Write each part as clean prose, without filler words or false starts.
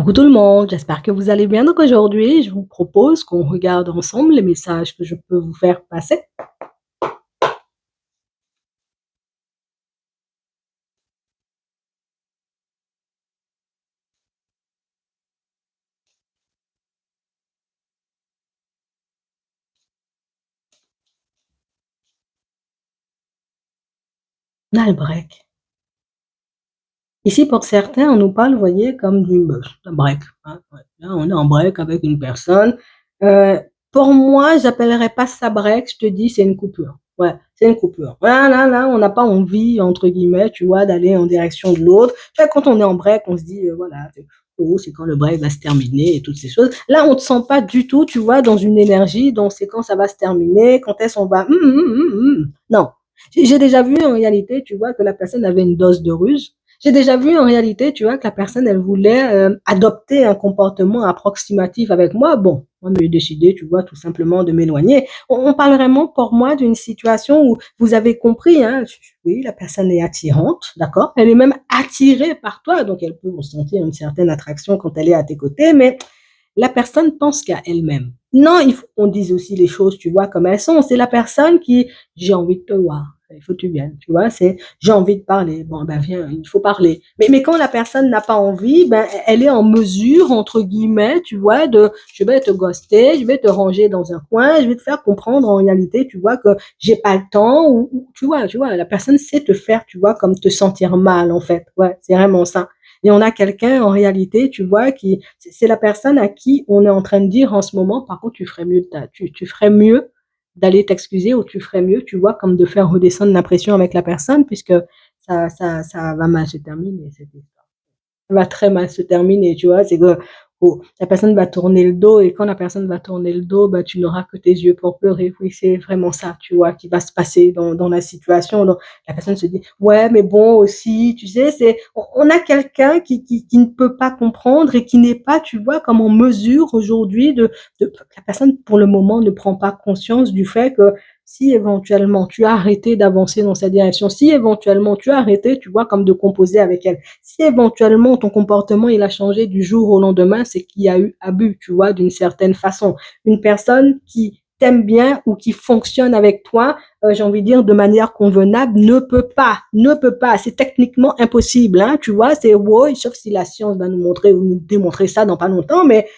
Coucou tout le monde, j'espère que vous allez bien. Donc aujourd'hui, je vous propose qu'on regarde ensemble les messages que je peux vous faire passer. On a le break. Ici, pour certains, on nous parle, vous voyez, comme d'un break, hein, ouais. Là, on est en break avec une personne. Euh, pour moi, j'appellerais pas ça break, je te dis, c'est une coupure. Ouais, c'est une coupure. Là, on n'a pas envie, entre guillemets, tu vois, d'aller en direction de l'autre. Tu vois, quand on est en break, on se dit, voilà, oh, c'est quand le break va se terminer et toutes ces choses. Là, on ne te sent pas du tout, tu vois, dans une énergie, donc c'est quand ça va se terminer, quand est-ce qu'on va... Non. J'ai déjà vu en réalité, tu vois, que la personne avait une dose de ruse. J'ai déjà vu en réalité, tu vois, que la personne, elle voulait adopter un comportement approximatif avec moi. Bon, moi, j'ai décidé, tu vois, tout simplement de m'éloigner. On parle vraiment pour moi d'une situation où vous avez compris, hein, oui, la personne est attirante, d'accord? Elle est même attirée par toi, donc elle peut ressentir une certaine attraction quand elle est à tes côtés, mais la personne pense qu'à elle-même. Non, il faut qu'on dise aussi les choses, tu vois, comme elles sont. C'est la personne qui, j'ai envie de te voir, il faut que tu viennes, tu vois, c'est, j'ai envie de parler, bon, ben viens, il faut parler. Mais quand la personne n'a pas envie, ben, elle est en mesure, entre guillemets, tu vois, de, je vais te ghoster, je vais te ranger dans un coin, je vais te faire comprendre en réalité, tu vois, que j'ai pas le temps, ou tu vois, la personne sait te faire, tu vois, comme te sentir mal, en fait. Ouais, c'est vraiment ça. Et on a quelqu'un en réalité, tu vois, qui c'est la personne à qui on est en train de dire en ce moment, par contre, tu ferais mieux d'aller t'excuser ou tu ferais mieux, tu vois, comme de faire redescendre la pression avec la personne, puisque ça va mal se terminer, cette histoire. Ça va très mal se terminer, tu vois. C'est que oh, la personne va tourner le dos et quand la personne va tourner le dos, bah, tu n'auras que tes yeux pour pleurer. Oui, c'est vraiment ça, tu vois, qui va se passer dans la situation. Donc, la personne se dit, ouais, mais bon, aussi, tu sais, on a quelqu'un qui ne peut pas comprendre et qui n'est pas, tu vois, comme en mesure aujourd'hui la personne, pour le moment, ne prend pas conscience du fait que si éventuellement tu as arrêté d'avancer dans cette direction, si éventuellement tu as arrêté, tu vois, comme de composer avec elle, si éventuellement ton comportement il a changé du jour au lendemain, c'est qu'il y a eu abus, tu vois, d'une certaine façon. Une personne qui t'aime bien ou qui fonctionne avec toi, j'ai envie de dire de manière convenable, ne peut pas. C'est techniquement impossible, hein, tu vois. C'est wow, sauf si la science va nous montrer ou nous démontrer ça dans pas longtemps, mais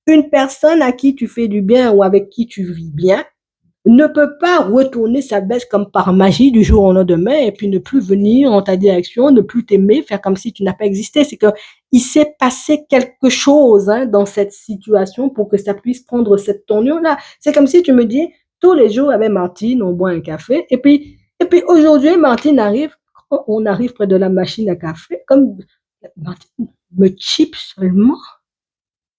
une personne à qui tu fais du bien ou avec qui tu vis bien, ne peut pas retourner sa baisse comme par magie du jour au lendemain et puis ne plus venir en ta direction, ne plus t'aimer, faire comme si tu n'as pas existé. C'est que il s'est passé quelque chose hein, dans cette situation pour que ça puisse prendre cette tournure-là. C'est comme si tu me dis, tous les jours avec Martine, on boit un café et puis aujourd'hui, Martine arrive, on arrive près de la machine à café, comme Martine me chip seulement.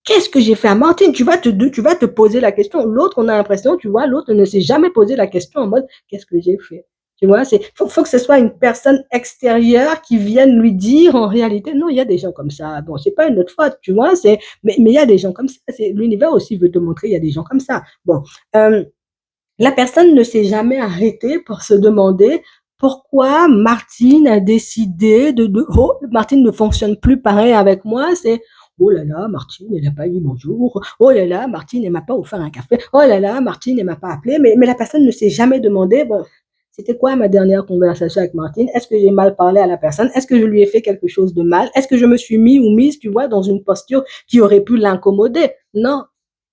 Qu'est-ce que j'ai fait à Martine? Tu vas te poser la question. L'autre, on a l'impression, tu vois, l'autre ne s'est jamais posé la question en mode, qu'est-ce que j'ai fait? Tu vois, faut que ce soit une personne extérieure qui vienne lui dire en réalité, non, il y a des gens comme ça. Bon, c'est pas une autre faute, tu vois, mais il y a des gens comme ça. L'univers aussi veut te montrer, il y a des gens comme ça. Bon, euh, la personne ne s'est jamais arrêtée pour se demander pourquoi Martine a décidé oh, Martine ne fonctionne plus pareil avec moi, c'est oh là là, Martine, elle n'a pas dit bonjour. Oh là là, Martine, elle m'a pas offert un café. Oh là là, Martine, elle m'a pas appelé. Mais la personne ne s'est jamais demandé, bon, c'était quoi ma dernière conversation avec Martine? Est-ce que j'ai mal parlé à la personne? Est-ce que je lui ai fait quelque chose de mal? Est-ce que je me suis mis ou mise, tu vois, dans une posture qui aurait pu l'incommoder? Non,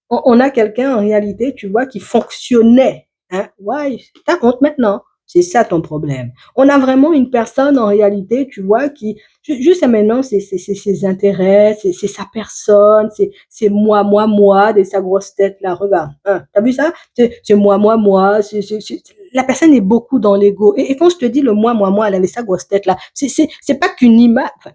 on a quelqu'un en réalité, tu vois, qui fonctionnait. Hein? Ouais, t'as honte maintenant. C'est ça ton problème. On a vraiment une personne en réalité, tu vois, qui, juste maintenant, c'est ses intérêts, c'est sa personne, c'est moi, de sa grosse tête là. Regarde, hein, t'as vu ça? C'est moi. La personne est beaucoup dans l'ego. Et quand je te dis le moi, elle avait sa grosse tête là. C'est pas qu'une image. Enfin,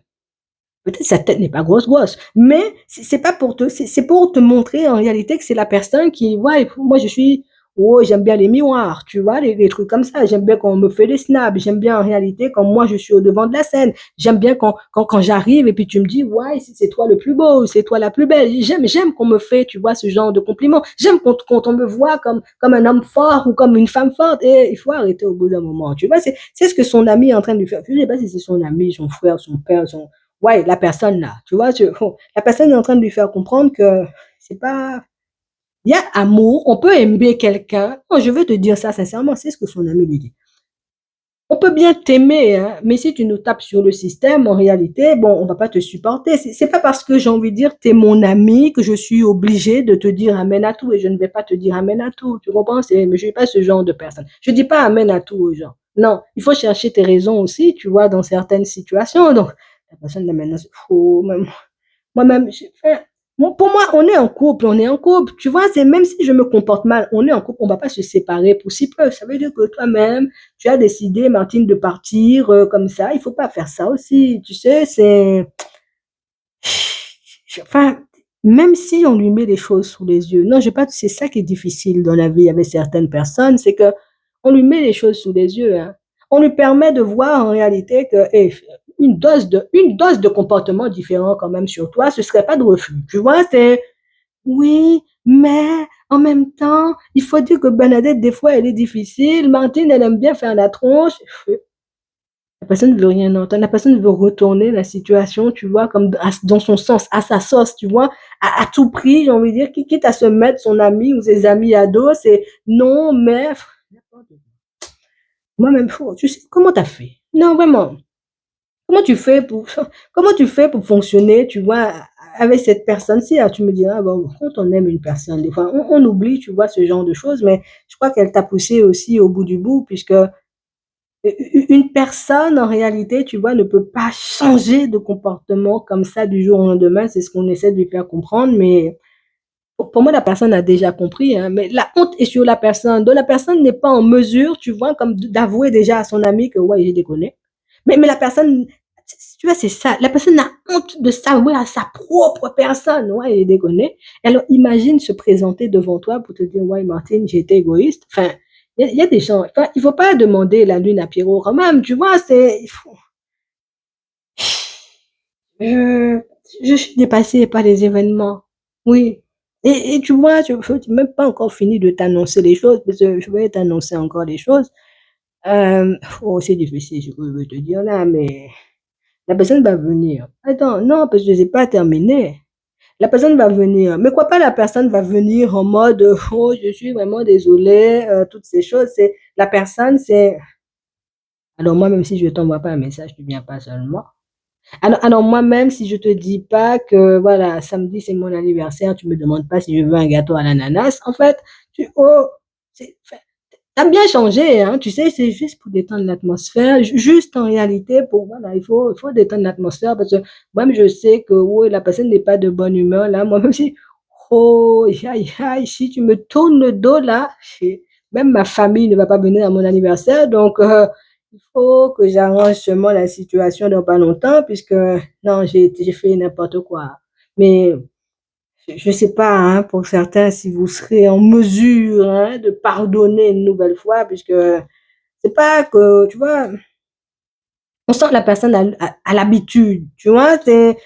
peut-être sa tête n'est pas grosse, mais c'est pas pour te, c'est pour te montrer en réalité que c'est la personne qui, ouais, moi je suis, oh, j'aime bien les miroirs, tu vois, les trucs comme ça. J'aime bien quand on me fait des snaps. J'aime bien en réalité quand moi je suis au devant de la scène. J'aime bien quand j'arrive et puis tu me dis, ouais, c'est toi le plus beau, c'est toi la plus belle. J'aime qu'on me fait, tu vois, ce genre de compliments. J'aime quand on me voit comme un homme fort ou comme une femme forte. Et il faut arrêter au bout d'un moment, tu vois. C'est ce que son ami est en train de lui faire. Je ne sais pas si c'est son ami, son frère, son père, ouais, la personne là, tu vois, la personne est en train de lui faire comprendre que c'est pas, il y a amour, on peut aimer quelqu'un. Non, je vais te dire ça sincèrement, c'est ce que son ami lui dit. On peut bien t'aimer, hein, mais si tu nous tapes sur le système, en réalité, bon, on va pas te supporter. C'est pas parce que j'ai envie de dire t'es mon ami que je suis obligée de te dire amen à tout et je ne vais pas te dire amen à tout. Tu comprends? Mais je suis pas ce genre de personne. Je dis pas amen à tout aux gens. Non, il faut chercher tes raisons aussi, tu vois, dans certaines situations. Donc, la personne là maintenant, même moi-même, pour moi, on est en couple, on est en couple. Tu vois, c'est même si je me comporte mal, on est en couple, on va pas se séparer pour si peu. Ça veut dire que toi-même, tu as décidé, Martine, de partir comme ça. Il faut pas faire ça aussi. Tu sais, enfin, même si on lui met les choses sous les yeux. Non, je pas, c'est ça qui est difficile dans la vie avec certaines personnes, c'est que on lui met les choses sous les yeux, hein. On lui permet de voir en réalité que une dose de comportement différent quand même sur toi, ce serait pas de refus. Tu vois, c'est oui, mais en même temps, il faut dire que Bernadette, des fois, elle est difficile. Martine, elle aime bien faire la tronche. La personne ne veut rien entendre. La personne veut retourner la situation, tu vois, comme dans son sens, à sa sauce, tu vois, à tout prix, j'ai envie de dire, quitte à se mettre son ami ou ses amis à dos, c'est non, mais moi-même, tu sais, comment t'as fait? Non, vraiment. Comment tu fais pour, comment tu fais pour fonctionner, tu vois, avec cette personne-ci? Alors, tu me diras, bon, quand on aime une personne, des fois, on oublie, tu vois, ce genre de choses, mais je crois qu'elle t'a poussé aussi au bout du bout, puisque une personne, en réalité, tu vois, ne peut pas changer de comportement comme ça du jour au lendemain. C'est ce qu'on essaie de lui faire comprendre, mais pour moi, la personne a déjà compris, hein, mais la honte est sur la personne. Donc, la personne n'est pas en mesure, tu vois, comme d'avouer déjà à son ami que, ouais, j'ai déconné. Mais la personne, tu vois, c'est ça. La personne a honte de s'avouer à sa propre personne. Ouais, j'ai déconné. Alors, imagine se présenter devant toi pour te dire, ouais, Martine, j'ai été égoïste. Enfin, il y a des gens, enfin, il faut pas demander la lune à Pierrot quand même, tu vois, je, je suis dépassée par les événements. Oui. Et tu vois, je n'ai même pas encore fini de t'annoncer les choses, parce que je vais t'annoncer encore des choses. Oh, c'est difficile, je peux te dire là, mais la personne va venir. Attends, non, parce que je n'ai pas terminé. La personne va venir. Mais quoi pas la personne va venir en mode, oh, je suis vraiment désolée, toutes ces choses. C'est, la personne, c'est, alors moi, même si je ne t'envoie pas un message, tu ne viens pas seulement. Alors moi, même si je te dis pas que, voilà, samedi, c'est mon anniversaire, tu me demandes pas si je veux un gâteau à l'ananas, en fait, oh, enfin, t'as bien changé, hein, tu sais, c'est juste pour détendre l'atmosphère, juste en réalité, voilà, il faut détendre l'atmosphère parce que moi-même, je sais que, oui, la personne n'est pas de bonne humeur, là, moi-même, si, oh, aïe, aïe, si tu me tournes le dos, là, même ma famille ne va pas venir à mon anniversaire, donc, il faut que j'arrange seulement la situation dans pas longtemps puisque non, j'ai fait n'importe quoi. Mais je sais pas, hein, pour certains, si vous serez en mesure, hein, de pardonner une nouvelle fois, puisque c'est pas que, tu vois, on sent que la personne a l'habitude, tu vois, c'est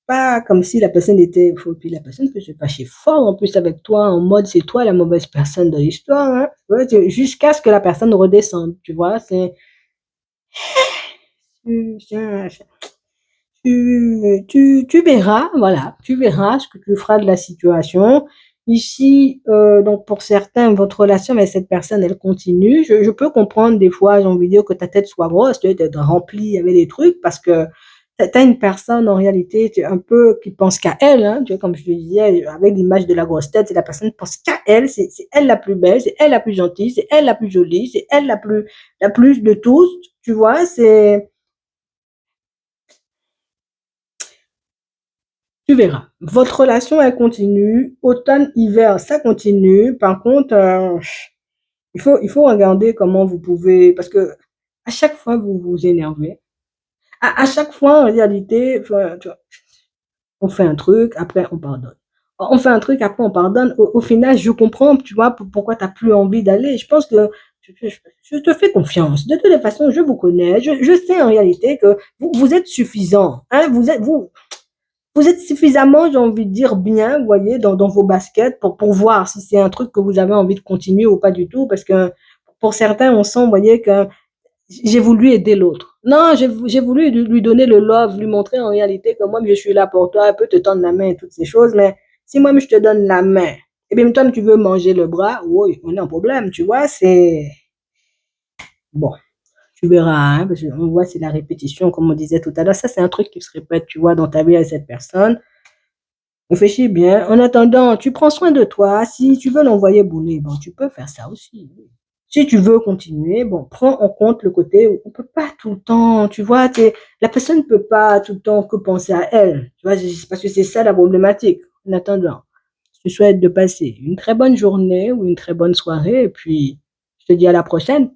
pas comme si la personne était, puis la personne peut se fâcher fort en plus avec toi, en mode c'est toi la mauvaise personne de l'histoire, hein, tu vois, jusqu'à ce que la personne redescende, tu vois, c'est, tu verras, voilà, tu verras ce que tu feras de la situation. Ici, donc pour certains, votre relation avec cette personne, elle continue. Je peux comprendre des fois, j'ai envie de dire que ta tête soit grosse, tu es remplie avec des trucs parce que tu as une personne en réalité un peu qui pense qu'à elle, hein, tu vois, comme je te disais, avec l'image de la grosse tête, c'est la personne qui pense qu'à elle, c'est elle la plus belle, c'est elle la plus gentille, c'est elle la plus jolie, c'est elle la plus de tous, tu vois, c'est tu verras. Votre relation, elle continue. Automne, hiver, ça continue. Par contre, il faut regarder comment vous pouvez, parce que à chaque fois, vous vous énervez. À chaque fois, en réalité, enfin, tu vois, on fait un truc, après, on pardonne. On fait un truc, après, on pardonne. Au final, je comprends, tu vois, pourquoi tu n'as plus envie d'aller. Je pense que je te fais confiance. De toutes les façons, je vous connais. Je sais en réalité que vous êtes suffisant. Hein, vous êtes suffisamment, j'ai envie de dire, bien, vous voyez, dans vos baskets pour voir si c'est un truc que vous avez envie de continuer ou pas du tout. Parce que pour certains, on sent, vous voyez, que j'ai voulu aider l'autre. Non, j'ai voulu lui donner le love, lui montrer en réalité que moi-même je suis là pour toi, je peux te tendre la main et toutes ces choses, mais si moi-même je te donne la main, et bien toi tu veux manger le bras, oui, on a un problème, tu vois, c'est bon, tu verras, hein, parce qu'on voit c'est la répétition, comme on disait tout à l'heure, ça c'est un truc qui se répète, tu vois, dans ta vie avec cette personne. Réfléchis bien. En attendant, tu prends soin de toi. Si tu veux l'envoyer bouler, bon, tu peux faire ça aussi. Si tu veux continuer, bon, prends en compte le côté où on peut pas tout le temps, tu vois, la personne ne peut pas tout le temps que penser à elle. Tu vois, parce que c'est ça la problématique. En attendant, je te souhaite de passer une très bonne journée ou une très bonne soirée et puis je te dis à la prochaine.